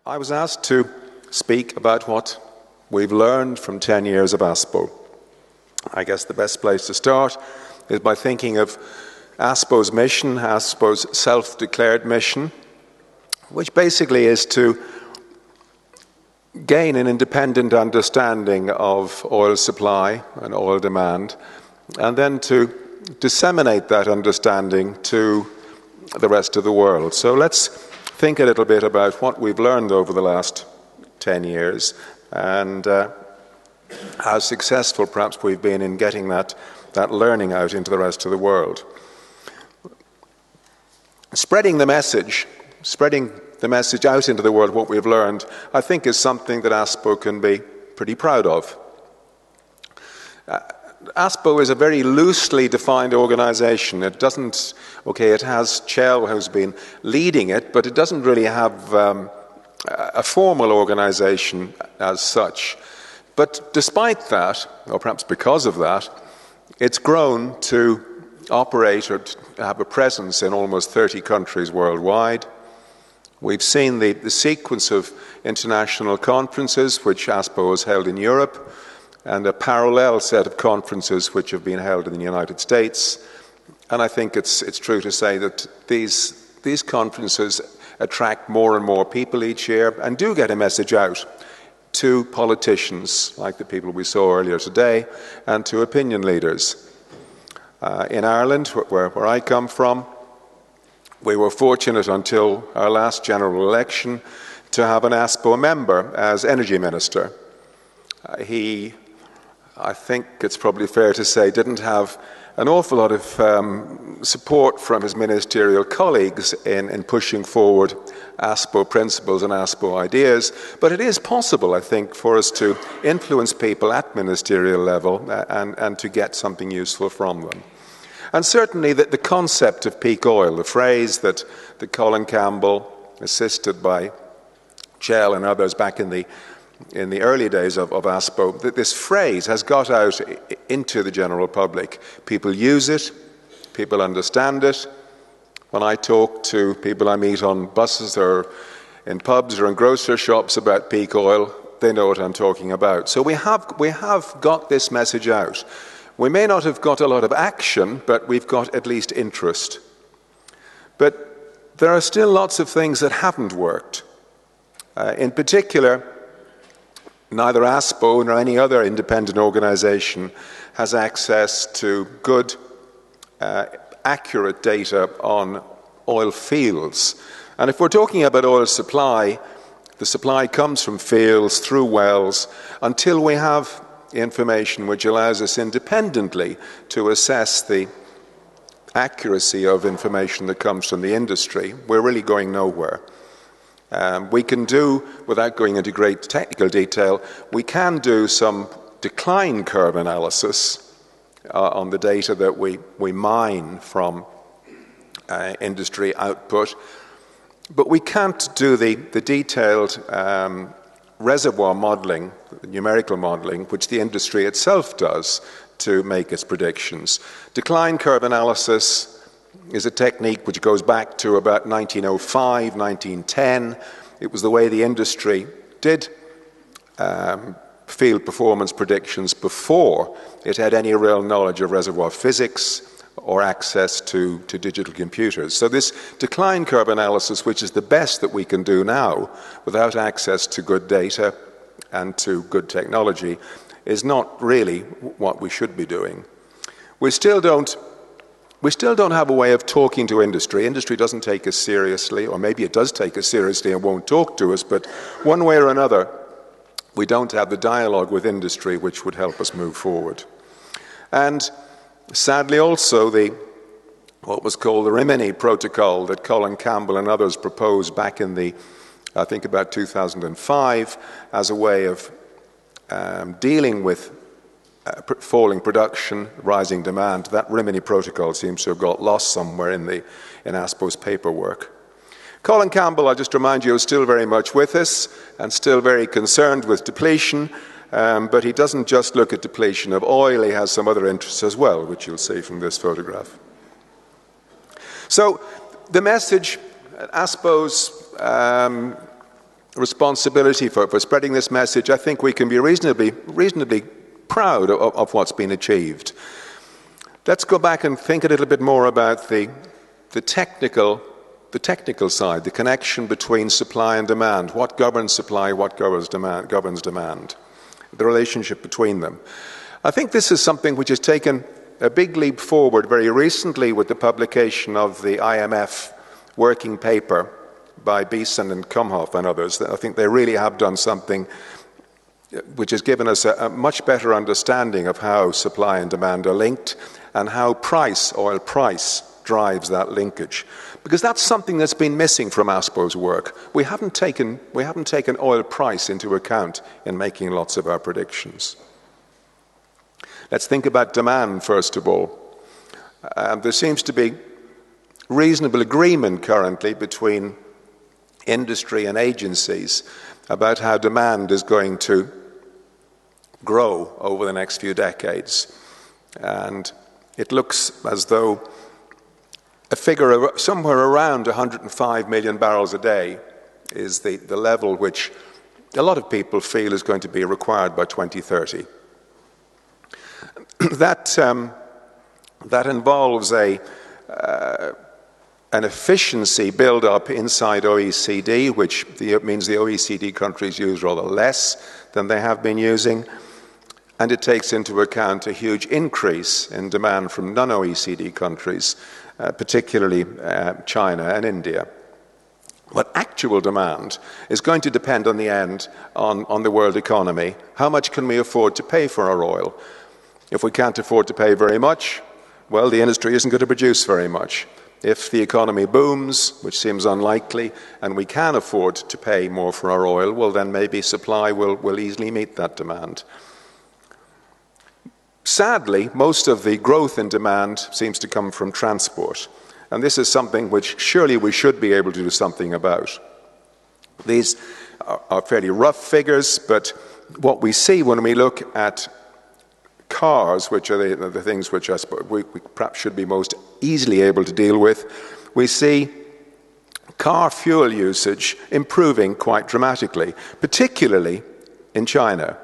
I was asked to speak about what we've learned from 10 years of ASPO. I guess the best place to start is by thinking of ASPO's mission, ASPO's self-declared mission, which basically is to gain an independent understanding of oil supply and oil demand, and then to disseminate that understanding to the rest of the world. So let's think a little bit about what we've learned over the last 10 years and how successful perhaps we've been in getting that learning out into the rest of the world. Spreading the message out into the world, what we've learned, I think is something that ASPO can be pretty proud of. ASPO is a very loosely defined organization. It has Chell who's been leading it, but it doesn't really have a formal organization as such. But despite that, or perhaps because of that, it's grown to operate or to have a presence in almost 30 countries worldwide. We've seen the sequence of international conferences which ASPO has held in Europe, and a parallel set of conferences which have been held in the United States. And I think it's true to say that these conferences attract more and more people each year and do get a message out to politicians, like the people we saw earlier today, and to opinion leaders. In Ireland, where I come from, we were fortunate until our last general election to have an ASPO member as Energy Minister. I think it's probably fair to say, didn't have an awful lot of support from his ministerial colleagues in pushing forward ASPO principles and ASPO ideas, but it is possible, I think, for us to influence people at ministerial level and to get something useful from them. And certainly the concept of peak oil, the phrase that Colin Campbell, assisted by Chell and others back in the early days of ASPO, that this phrase has got out into the general public. People use it, people understand it. When I talk to people I meet on buses or in pubs or in grocery shops about peak oil, they know what I'm talking about. So we have got this message out. We may not have got a lot of action, but we've got at least interest. But there are still lots of things that haven't worked. In particular, neither ASPO nor any other independent organization has access to good, accurate data on oil fields. And if we're talking about oil supply, the supply comes from fields, through wells, until we have information which allows us independently to assess the accuracy of information that comes from the industry. We're really going nowhere. We can do, without going into great technical detail, we can do some decline curve analysis on the data that we mine from industry output, but we can't do the detailed reservoir modeling, numerical modeling, which the industry itself does to make its predictions. Decline curve analysis is a technique which goes back to about 1905, 1910. It was the way the industry did field performance predictions before it had any real knowledge of reservoir physics or access to digital computers. So this decline curve analysis, which is the best that we can do now without access to good data and to good technology, is not really what we should be doing. We still don't have a way of talking to industry. Industry doesn't take us seriously, or maybe it does take us seriously and won't talk to us, but one way or another, we don't have the dialogue with industry which would help us move forward. And sadly also, what was called the Rimini Protocol that Colin Campbell and others proposed back in I think about 2005, as a way of dealing with falling production, rising demand. That Rimini Protocol seems to have got lost somewhere in ASPO's paperwork. Colin Campbell, I'll just remind you, is still very much with us and still very concerned with depletion, but he doesn't just look at depletion of oil, he has some other interests as well, which you'll see from this photograph. So the message, ASPO's responsibility for spreading this message, I think we can be reasonably proud of what's been achieved. Let's go back and think a little bit more about the technical side, the connection between supply and demand. What governs supply, what governs demand, the relationship between them. I think this is something which has taken a big leap forward very recently with the publication of the IMF working paper by Beeson and Kumhoff and others. I think they really have done something which has given us a much better understanding of how supply and demand are linked and how oil price, drives that linkage. Because that's something that's been missing from ASPO's work. We haven't taken oil price into account in making lots of our predictions. Let's think about demand, first of all. There seems to be reasonable agreement currently between industry and agencies about how demand is going to grow over the next few decades. And it looks as though a figure of somewhere around 105 million barrels a day is the level which a lot of people feel is going to be required by 2030. That involves an efficiency build-up inside OECD, which means the OECD countries use rather less than they have been using, and it takes into account a huge increase in demand from non-OECD countries, particularly China and India. But actual demand is going to depend on the end on the world economy. How much can we afford to pay for our oil? If we can't afford to pay very much, well, the industry isn't going to produce very much. If the economy booms, which seems unlikely, and we can afford to pay more for our oil, well, then maybe supply will easily meet that demand. Sadly, most of the growth in demand seems to come from transport, and this is something which surely we should be able to do something about. These are fairly rough figures, but what we see when we look at cars, which are the things which I suppose we perhaps should be most easily able to deal with, we see car fuel usage improving quite dramatically, particularly in China.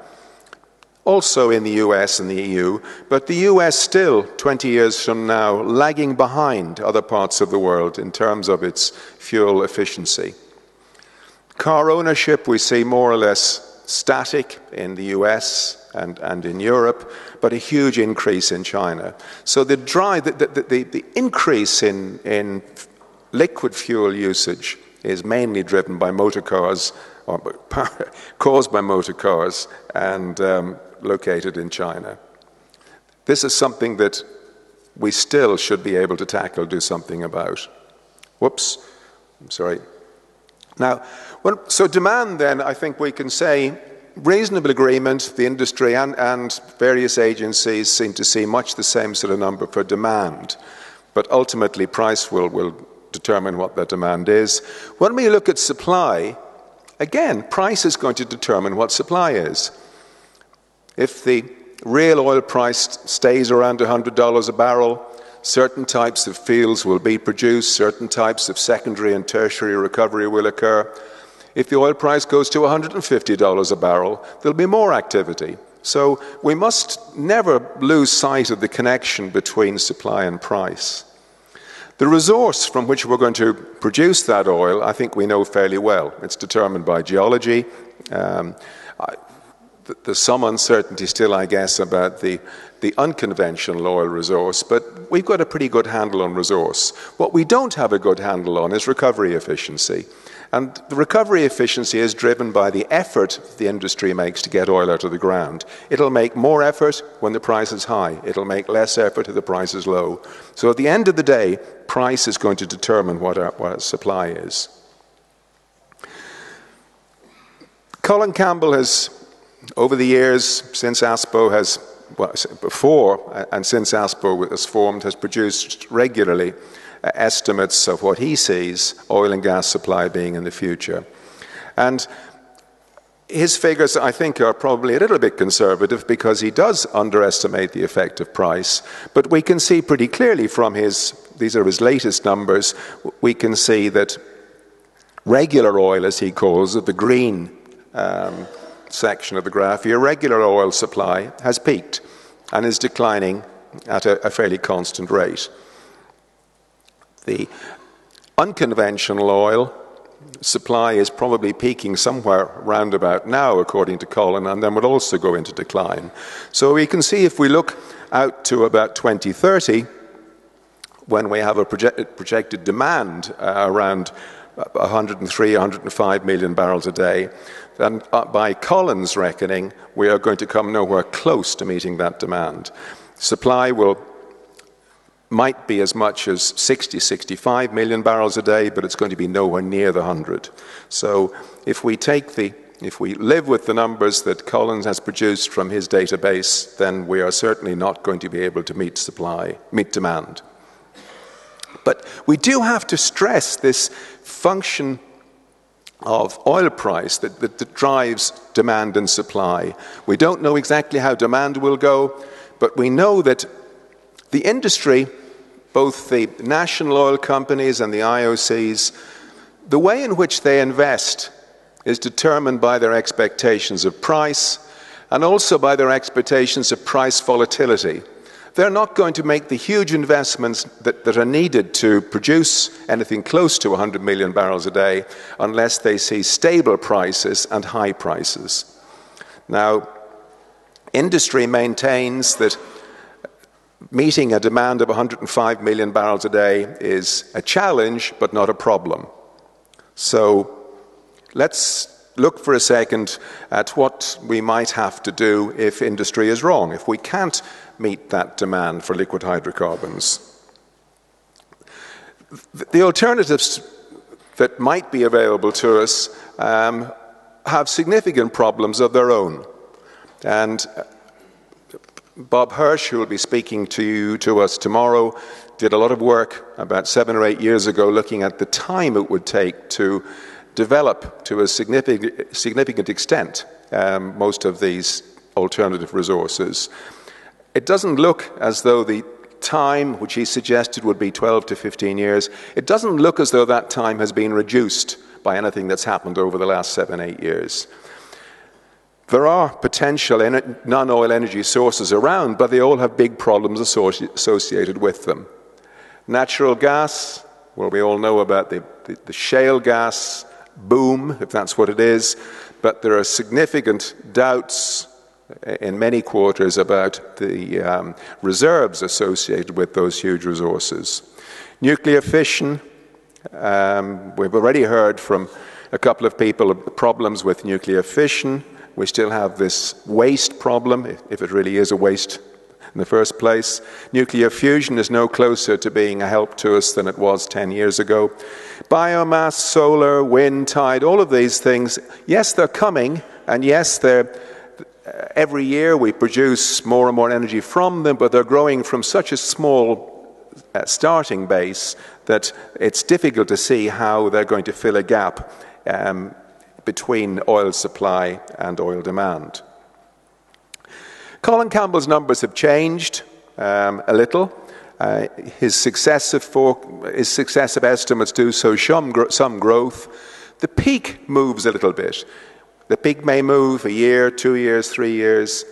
Also in the US and the EU, but the US still, 20 years from now, lagging behind other parts of the world in terms of its fuel efficiency. Car ownership we see more or less static in the US and in Europe, but a huge increase in China. So the increase in liquid fuel usage is mainly driven by motor cars, or caused by motor cars, and located in China. This is something that we still should be able to tackle, do something about. Whoops, I'm sorry. Now, so demand then, I think we can say, reasonable agreement, the industry and various agencies seem to see much the same sort of number for demand, but ultimately price will determine what that demand is. When we look at supply, again, price is going to determine what supply is. If the real oil price stays around $100 a barrel, certain types of fields will be produced, certain types of secondary and tertiary recovery will occur. If the oil price goes to $150 a barrel, there'll be more activity. So we must never lose sight of the connection between supply and price. The resource from which we're going to produce that oil, I think we know fairly well. It's determined by geology. There's some uncertainty still, I guess, about the unconventional oil resource, but we've got a pretty good handle on resource. What we don't have a good handle on is recovery efficiency. And the recovery efficiency is driven by the effort the industry makes to get oil out of the ground. It'll make more effort when the price is high. It'll make less effort if the price is low. So at the end of the day, price is going to determine what our supply is. Colin Campbell has, over the years, since ASPO has, before and since ASPO was formed, has produced regularly estimates of what he sees oil and gas supply being in the future. And his figures, I think, are probably a little bit conservative because he does underestimate the effect of price. But we can see pretty clearly from these are his latest numbers, we can see that regular oil, as he calls it, the green section of the graph, your regular oil supply has peaked and is declining at a fairly constant rate. The unconventional oil supply is probably peaking somewhere round about now, according to Colin, and then would also go into decline. So we can see, if we look out to about 2030, when we have a projected demand around 103, 105 million barrels a day, then by Colin's reckoning, we are going to come nowhere close to meeting that demand. Supply might be as much as 60, 65 million barrels a day, but it's going to be nowhere near the 100. So if we live with the numbers that Colin has produced from his database, then we are certainly not going to be able to meet demand. But we do have to stress this function of oil price that drives demand and supply. We don't know exactly how demand will go, but we know that the industry, both the national oil companies and the IOCs, the way in which they invest is determined by their expectations of price and also by their expectations of price volatility. They're not going to make the huge investments that are needed to produce anything close to 100 million barrels a day unless they see stable prices and high prices. Now, industry maintains that meeting a demand of 105 million barrels a day is a challenge, but not a problem. So let's look for a second at what we might have to do if industry is wrong, if we can't meet that demand for liquid hydrocarbons. The alternatives that might be available to us have significant problems of their own. And Bob Hirsch, who will be speaking to us tomorrow, did a lot of work about 7 or 8 years ago looking at the time it would take to develop to a significant extent most of these alternative resources. It doesn't look as though the time which he suggested would be 12 to 15 years, it doesn't look as though that time has been reduced by anything that's happened over the last 7, 8 years. There are potential non-oil energy sources around, but they all have big problems associated with them. Natural gas, well, we all know about the shale gas boom, if that's what it is, but there are significant doubts in many quarters about the reserves associated with those huge resources. Nuclear fission, we've already heard from a couple of people of the problems with nuclear fission. We still have this waste problem, if it really is a waste in the first place. Nuclear fusion is no closer to being a help to us than it was 10 years ago. Biomass, solar, wind, tide, all of these things, yes, they're coming, and yes, every year we produce more and more energy from them, but they're growing from such a small starting base that it's difficult to see how they're going to fill a gap between oil supply and oil demand. Colin Campbell's numbers have changed a little. His successive estimates do show some growth. The peak moves a little bit. The peak may move a year, 2 years, 3 years.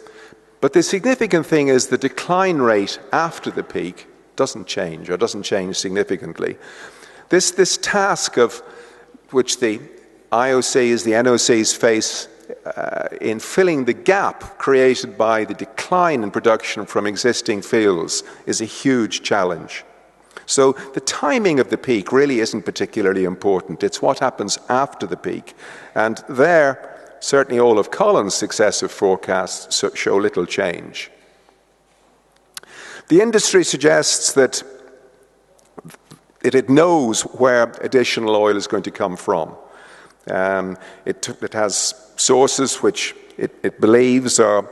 But the significant thing is the decline rate after the peak doesn't change, or doesn't change significantly. This task of which the IOCs, the NOCs face in filling the gap created by the decline in production from existing fields is a huge challenge. So the timing of the peak really isn't particularly important. It's what happens after the peak. And there, certainly all of Colin's successive forecasts show little change. The industry suggests that it knows where additional oil is going to come from. It has sources which it believes are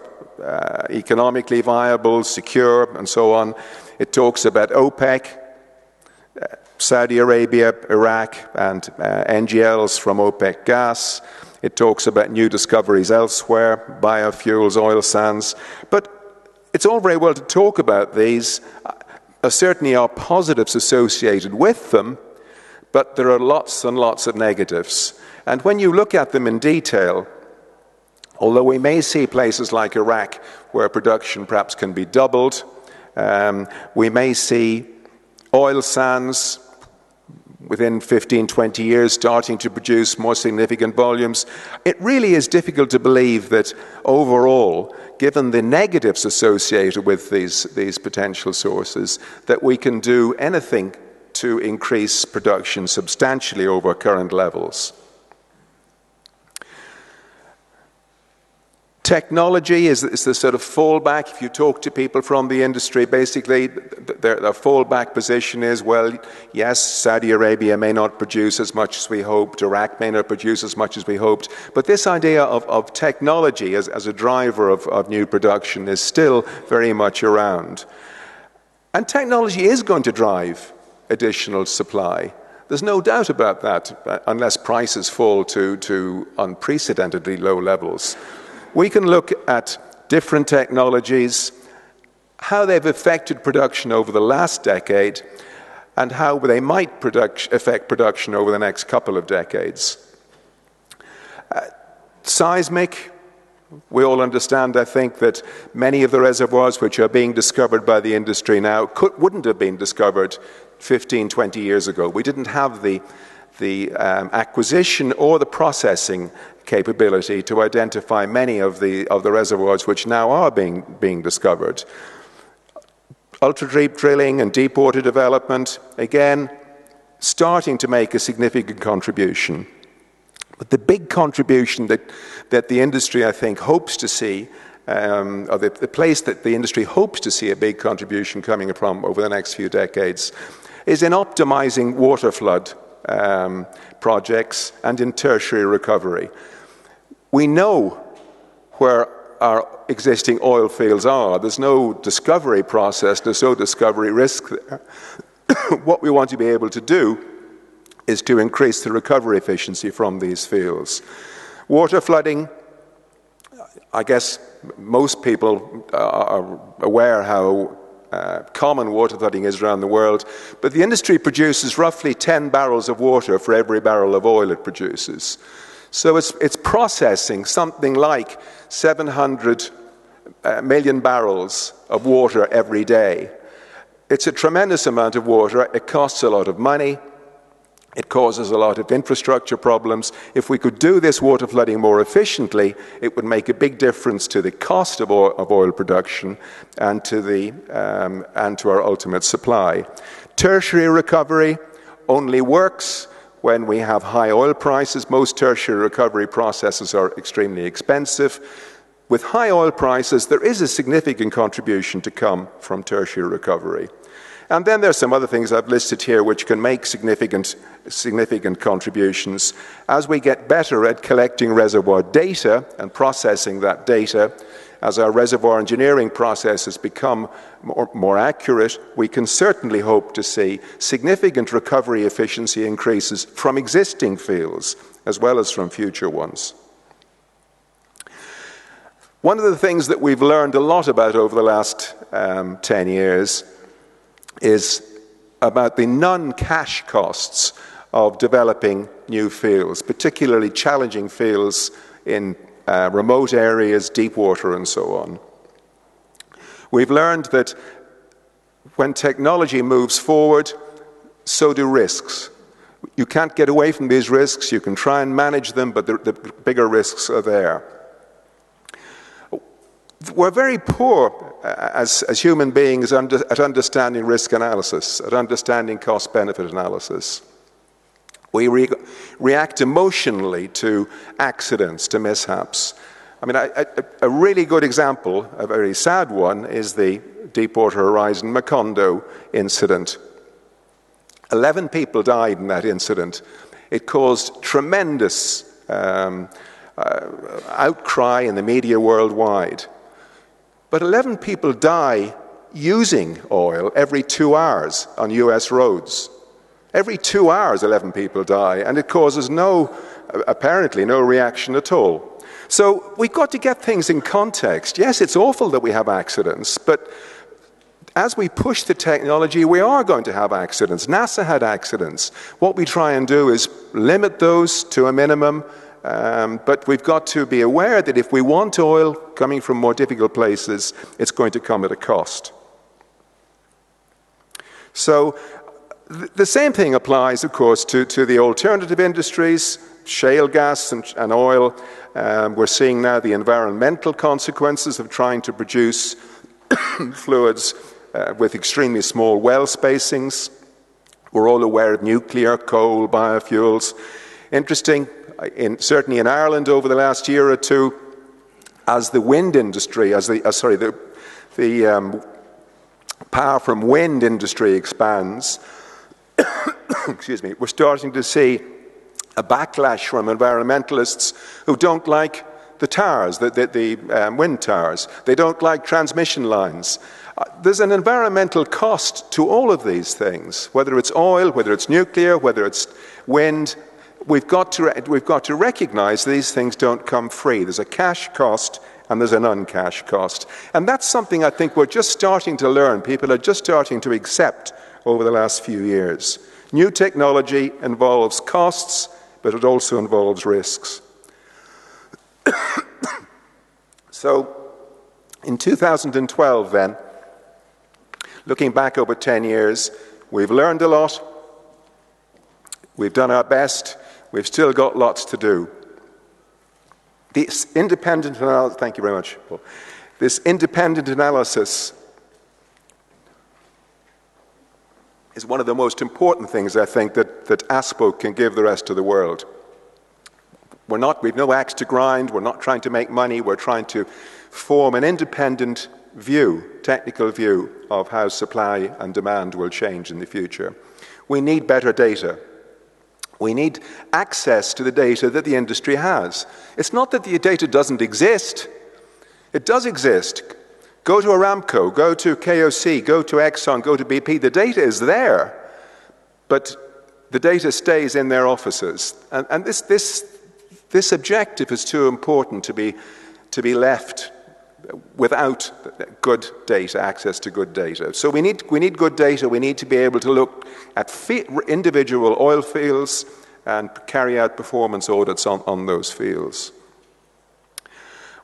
economically viable, secure, and so on. It talks about OPEC, Saudi Arabia, Iraq, and NGLs from OPEC gas. It talks about new discoveries elsewhere, biofuels, oil sands. But it's all very well to talk about these. Certainly are positives associated with them, but there are lots and lots of negatives. And when you look at them in detail, although we may see places like Iraq where production perhaps can be doubled, we may see oil sands within 15, 20 years starting to produce more significant volumes. It really is difficult to believe that overall, given the negatives associated with these potential sources, that we can do anything to increase production substantially over current levels. Technology is the sort of fallback. If you talk to people from the industry, basically their fallback position is, well, yes, Saudi Arabia may not produce as much as we hoped, Iraq may not produce as much as we hoped, but this idea of technology as a driver of new production is still very much around. And technology is going to drive additional supply. There's no doubt about that, unless prices fall to unprecedentedly low levels. We can look at different technologies, how they've affected production over the last decade, and how they might affect production over the next couple of decades. Seismic, we all understand, I think, that many of the reservoirs which are being discovered by the industry now wouldn't have been discovered 15, 20 years ago. We didn't have the acquisition or the processing capability to identify many of the reservoirs which now are being discovered. Ultra-deep drilling and deep water development, again, starting to make a significant contribution. But the big contribution that the industry, I think, hopes to see, or the place that the industry hopes to see a big contribution coming from over the next few decades, is in optimizing water flood projects and in tertiary recovery. We know where our existing oil fields are. There's no discovery process, there's no discovery risk there. What we want to be able to do is to increase the recovery efficiency from these fields. Water flooding, I guess most people are aware how common water flooding is around the world, but the industry produces roughly 10 barrels of water for every barrel of oil it produces. So it's processing something like 700 million barrels of water every day. It's a tremendous amount of water. It costs a lot of money. It causes a lot of infrastructure problems. If we could do this water flooding more efficiently, it would make a big difference to the cost of oil production and to our ultimate supply. Tertiary recovery only works when we have high oil prices. Most tertiary recovery processes are extremely expensive. With high oil prices, there is a significant contribution to come from tertiary recovery. And then there's some other things I've listed here which can make significant contributions. As we get better at collecting reservoir data and processing that data, as our reservoir engineering processes become more accurate, we can certainly hope to see significant recovery efficiency increases from existing fields as well as from future ones. One of the things that we've learned a lot about over the last 10 years is about the non-cash costs of developing new fields, particularly challenging fields in remote areas, deep water, and so on. We've learned that when technology moves forward, so do risks. You can't get away from these risks. You can try and manage them, but the bigger risks are there. We're very poor as human beings at understanding risk analysis, at understanding cost-benefit analysis. We react emotionally to accidents, to mishaps. I mean, a really good example, a very sad one, is the Deepwater Horizon Macondo incident. 11 people died in that incident. It caused tremendous outcry in the media worldwide. But 11 people die using oil every 2 hours on US roads. Every 2 hours, 11 people die, and it causes apparently no reaction at all. So we've got to get things in context. Yes, it's awful that we have accidents, but as we push the technology, we are going to have accidents. NASA had accidents. What we try and do is limit those to a minimum, but we've got to be aware that if we want oil coming from more difficult places, it's going to come at a cost. So the same thing applies, of course, to the alternative industries, shale gas and oil. We're seeing now the environmental consequences of trying to produce fluids with extremely small well spacings. We're all aware of nuclear, coal, biofuels. Interesting, certainly in Ireland over the last year or two, as the wind industry, the power from wind industry expands, excuse me, we're starting to see a backlash from environmentalists who don't like the towers, the wind towers. They don't like transmission lines. There's an environmental cost to all of these things, whether it's oil, whether it's nuclear, whether it's wind. We've got to recognize these things don't come free. There's a cash cost and there's an uncash cost. And that's something I think we're just starting to learn. People are just starting to accept over the last few years. New technology involves costs, but it also involves risks. So in 2012 then, looking back over 10 years, we've learned a lot. We've done our best. We've still got lots to do. This independent analysis, thank you very much, Paul. This independent analysis is one of the most important things, I think, that ASPO can give the rest of the world. We've no axe to grind. We're not trying to make money. We're trying to form an independent view, technical view, of how supply and demand will change in the future. We need better data. We need access to the data that the industry has. It's not that the data doesn't exist. It does exist. Go to Aramco, go to KOC, go to Exxon, go to BP. The data is there, but the data stays in their offices. And this objective is too important to be left without good data, access to good data. So we need good data. We need to be able to look at individual oil fields and carry out performance audits on those fields.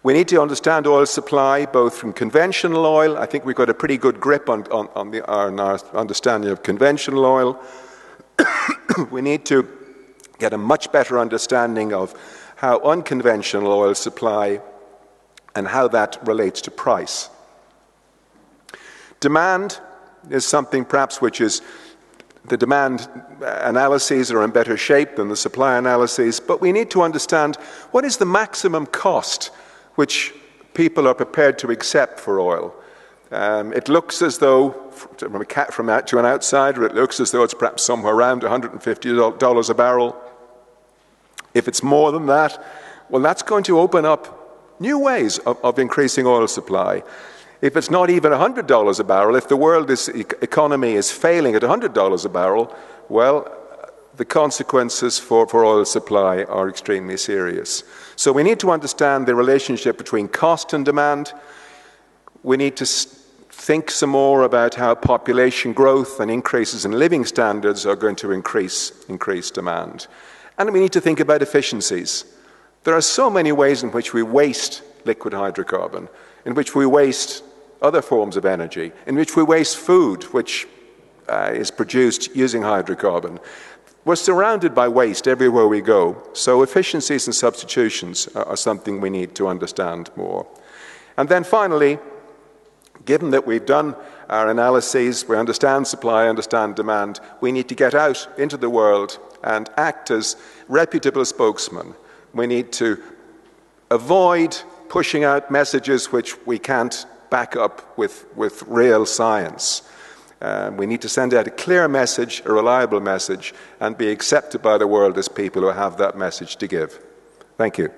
We need to understand oil supply, both from conventional oil. I think we've got a pretty good grip on our understanding of conventional oil. We need to get a much better understanding of how unconventional oil supply and how that relates to price. Demand is something perhaps which is, the demand analyses are in better shape than the supply analyses, but we need to understand what is the maximum cost which people are prepared to accept for oil. It looks as though, from to an outsider, it looks as though it's perhaps somewhere around $150 a barrel. If it's more than that, well, that's going to open up new ways of increasing oil supply. If it's not even $100 a barrel, if the world's economy is failing at $100 a barrel, well, the consequences for oil supply are extremely serious. So we need to understand the relationship between cost and demand. We need to think some more about how population growth and increases in living standards are going to increase demand. And we need to think about efficiencies. There are so many ways in which we waste liquid hydrocarbon, in which we waste other forms of energy, in which we waste food, which is produced using hydrocarbon. We're surrounded by waste everywhere we go, so efficiencies and substitutions are something we need to understand more. And then finally, given that we've done our analyses, we understand supply, understand demand, we need to get out into the world and act as reputable spokesmen. We need to avoid pushing out messages which we can't back up with real science. We need to send out a clear message, a reliable message, and be accepted by the world as people who have that message to give. Thank you.